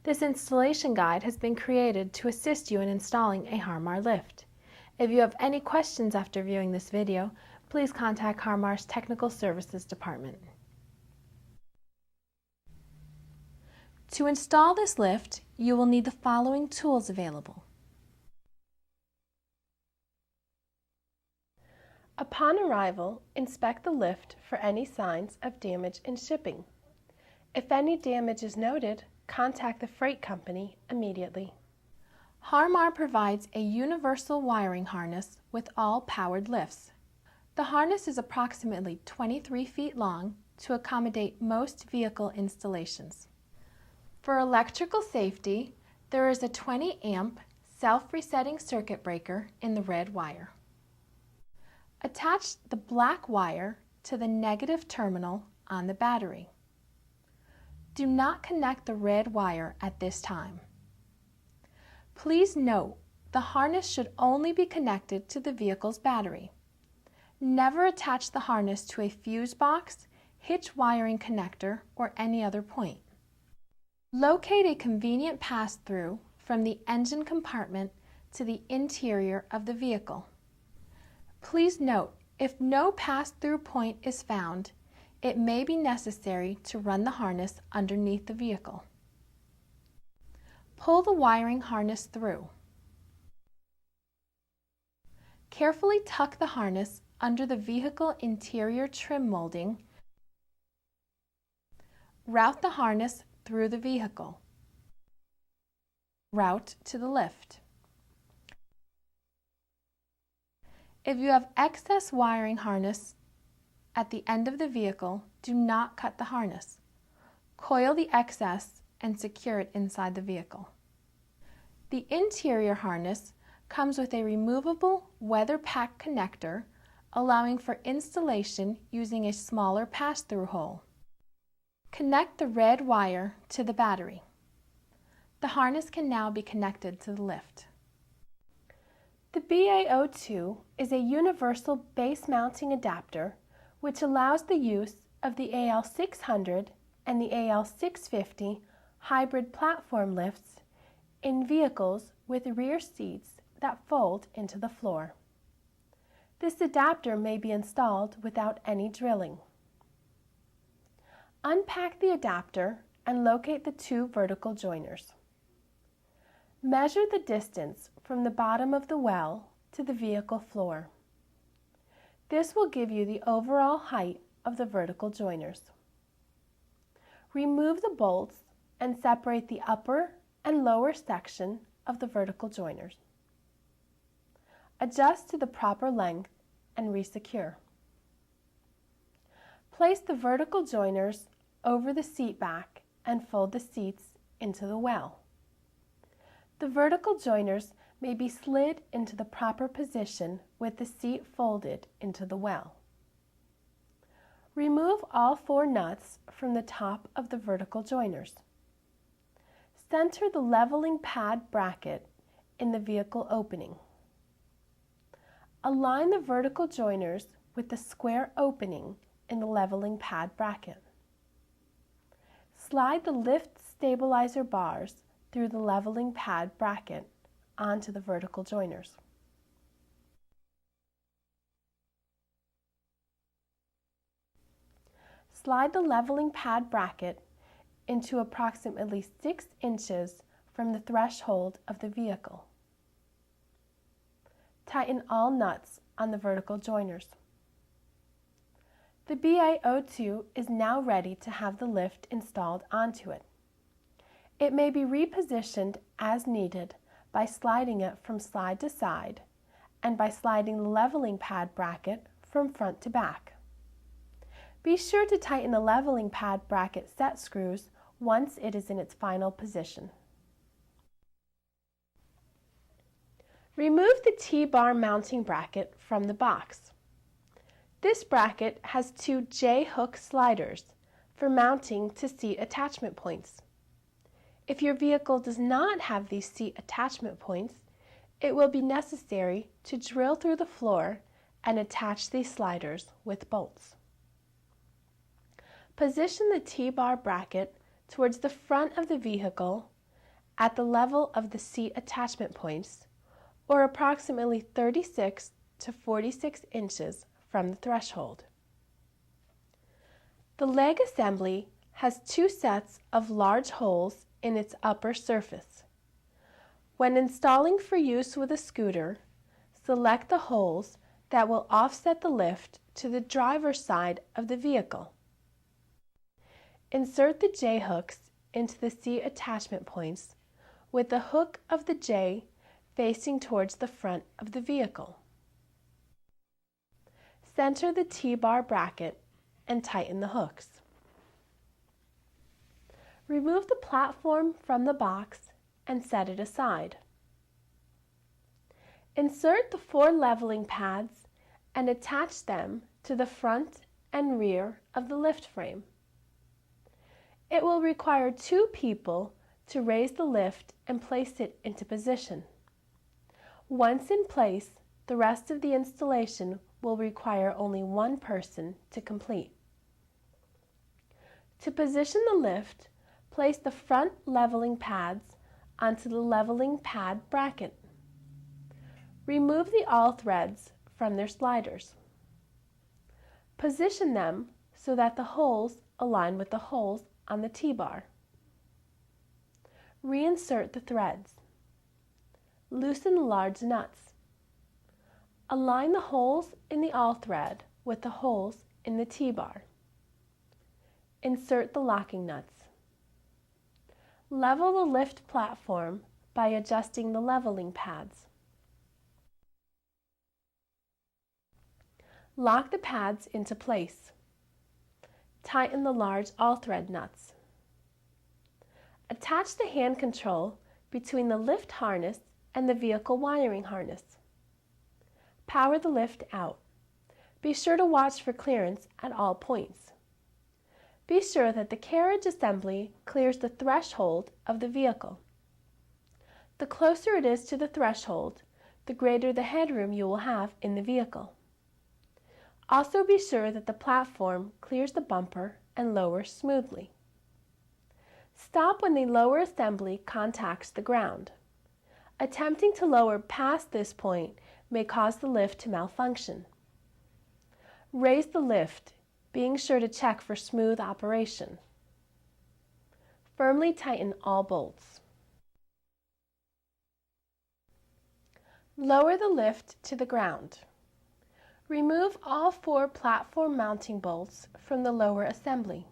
This installation guide has been created to assist you in installing a Harmar lift. If you have any questions after viewing this video, please contact Harmar's Technical Services Department. To install this lift, you will need the following tools available. Upon arrival, inspect the lift for any signs of damage in shipping. If any damage is noted, contact the freight company immediately. Harmar provides a universal wiring harness with all powered lifts. The harness is approximately 23 feet long to accommodate most vehicle installations. For electrical safety, there is a 20 amp self-resetting circuit breaker in the red wire. Attach the black wire to the negative terminal on the battery. Do not connect the red wire at this time. Please note, the harness should only be connected to the vehicle's battery. Never attach the harness to a fuse box, hitch wiring connector, or any other point. Locate a convenient pass-through from the engine compartment to the interior of the vehicle. Please note, if no pass-through point is found, it may be necessary to run the harness underneath the vehicle. Pull the wiring harness through. Carefully tuck the harness under the vehicle interior trim molding. Route the harness through the vehicle. Route to the lift. If you have excess wiring harness at the end of the vehicle, do not cut the harness. Coil the excess and secure it inside the vehicle. The interior harness comes with a removable weather pack connector, allowing for installation using a smaller pass-through hole. Connect the red wire to the battery. The harness can now be connected to the lift. The Bao2 is a universal base mounting adapter which allows the use of the AL600 and the AL650 hybrid platform lifts in vehicles with rear seats that fold into the floor. This adapter may be installed without any drilling. Unpack the adapter and locate the two vertical joiners. Measure the distance from the bottom of the well to the vehicle floor. This will give you the overall height of the vertical joiners. Remove the bolts and separate the upper and lower section of the vertical joiners. Adjust to the proper length and resecure. Place the vertical joiners over the seat back and fold the seats into the well. The vertical joiners may be slid into the proper position with the seat folded into the well. Remove all 4 nuts from the top of the vertical joiners. Center the leveling pad bracket in the vehicle opening. Align the vertical joiners with the square opening in the leveling pad bracket. Slide the lift stabilizer bars through the leveling pad bracket onto the vertical joiners. Slide the leveling pad bracket into approximately 6 inches from the threshold of the vehicle. Tighten all nuts on the vertical joiners. The Bao2 is now ready to have the lift installed onto it. It may be repositioned as needed by sliding it from side to side and by sliding the leveling pad bracket from front to back. Be sure to tighten the leveling pad bracket set screws once it is in its final position. Remove the T-bar mounting bracket from the box. This bracket has 2 J-hook sliders for mounting to seat attachment points. If your vehicle does not have these seat attachment points, it will be necessary to drill through the floor and attach these sliders with bolts. Position the T-bar bracket towards the front of the vehicle at the level of the seat attachment points, or approximately 36 to 46 inches from the threshold. The leg assembly has two sets of large holes in its upper surface. When installing for use with a scooter, select the holes that will offset the lift to the driver's side of the vehicle. Insert the J-hooks into the seat attachment points with the hook of the J facing towards the front of the vehicle. Center the T-bar bracket and tighten the hooks. Remove the platform from the box and set it aside. Insert the 4 leveling pads and attach them to the front and rear of the lift frame. It will require 2 people to raise the lift and place it into position. Once in place, the rest of the installation will require only 1 person to complete. To position the lift, place the front leveling pads onto the leveling pad bracket. Remove the awl threads from their sliders. Position them so that the holes align with the holes on the T-bar. Reinsert the threads. Loosen the large nuts. Align the holes in the awl thread with the holes in the T-bar. Insert the locking nuts. Level the lift platform by adjusting the leveling pads. Lock the pads into place. Tighten the large awl thread nuts. Attach the hand control between the lift harness and the vehicle wiring harness. Power the lift out. Be sure to watch for clearance at all points. Be sure that the carriage assembly clears the threshold of the vehicle. The closer it is to the threshold, the greater the headroom you will have in the vehicle. Also be sure that the platform clears the bumper and lowers smoothly. Stop when the lower assembly contacts the ground. Attempting to lower past this point may cause the lift to malfunction. Raise the lift, being sure to check for smooth operation. Firmly tighten all bolts. Lower the lift to the ground. Remove all 4 platform mounting bolts from the lower assembly.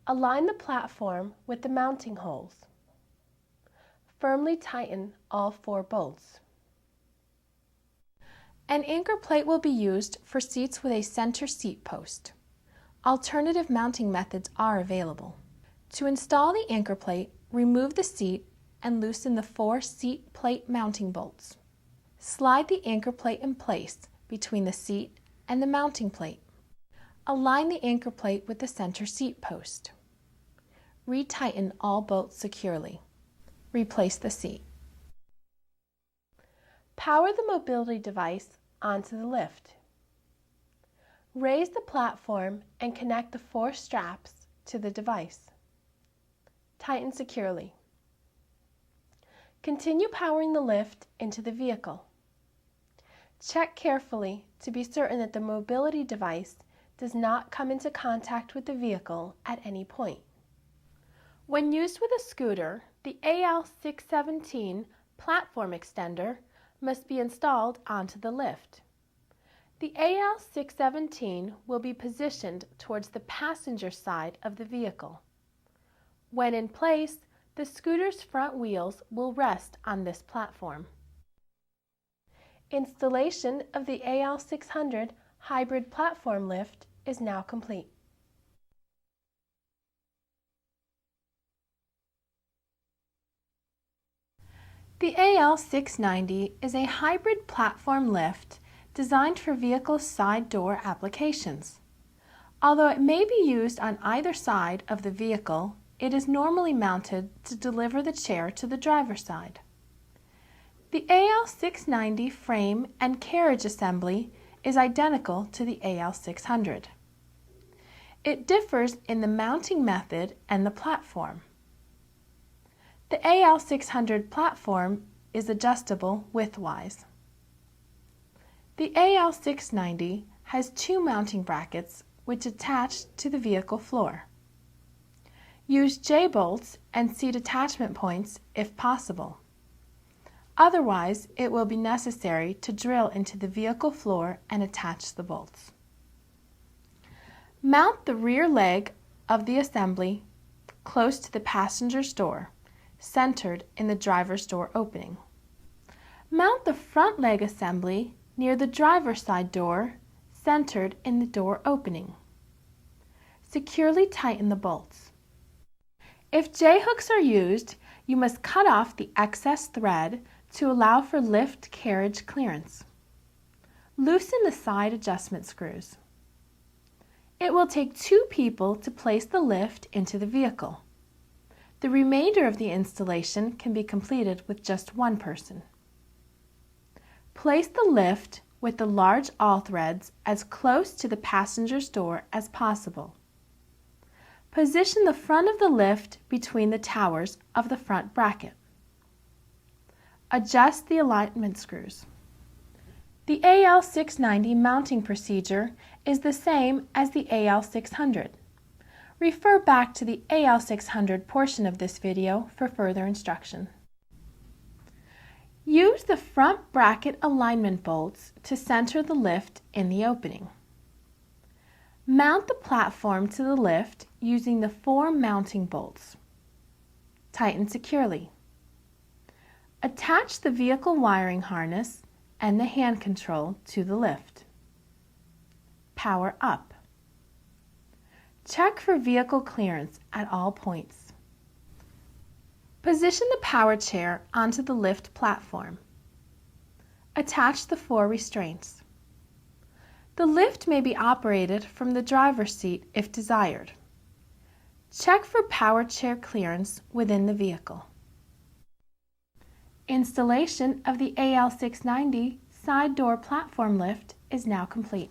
Align the platform with the mounting holes. Firmly tighten all 4 bolts. An anchor plate will be used for seats with a center seat post. Alternative mounting methods are available. To install the anchor plate, remove the seat and loosen the 4 seat plate mounting bolts. Slide the anchor plate in place between the seat and the mounting plate. Align the anchor plate with the center seat post. Retighten all bolts securely. Replace the seat. Power the mobility device onto the lift. Raise the platform and connect the 4 straps to the device. Tighten securely. Continue powering the lift into the vehicle. Check carefully to be certain that the mobility device does not come into contact with the vehicle at any point. When used with a scooter, the AL617 platform extender must be installed onto the lift. The AL617 will be positioned towards the passenger side of the vehicle. When in place, the scooter's front wheels will rest on this platform. Installation of the AL600 hybrid platform lift is now complete. The AL690 is a hybrid platform lift designed for vehicle side door applications. Although it may be used on either side of the vehicle, it is normally mounted to deliver the chair to the driver's side. The AL690 frame and carriage assembly is identical to the AL600. It differs in the mounting method and the platform. The AL600 platform is adjustable widthwise. The AL690 has two mounting brackets which attach to the vehicle floor. Use J-bolts and seat attachment points if possible. Otherwise, it will be necessary to drill into the vehicle floor and attach the bolts. Mount the rear leg of the assembly close to the passenger's door, centered in the driver's door opening. Mount the front leg assembly near the driver's side door, centered in the door opening. Securely tighten the bolts. If J-hooks are used, you must cut off the excess thread to allow for lift carriage clearance. Loosen the side adjustment screws. It will take 2 people to place the lift into the vehicle. The remainder of the installation can be completed with just 1 person. Place the lift with the large awl threads as close to the passenger's door as possible. Position the front of the lift between the towers of the front bracket. Adjust the alignment screws. The AL690 mounting procedure is the same as the AL600. Refer back to the AL600 portion of this video for further instruction. Use the front bracket alignment bolts to center the lift in the opening. Mount the platform to the lift using the 4 mounting bolts. Tighten securely. Attach the vehicle wiring harness and the hand control to the lift. Power up. Check for vehicle clearance at all points. Position the power chair onto the lift platform. Attach the 4 restraints. The lift may be operated from the driver's seat if desired. Check for power chair clearance within the vehicle. Installation of the AL690 side door platform lift is now complete.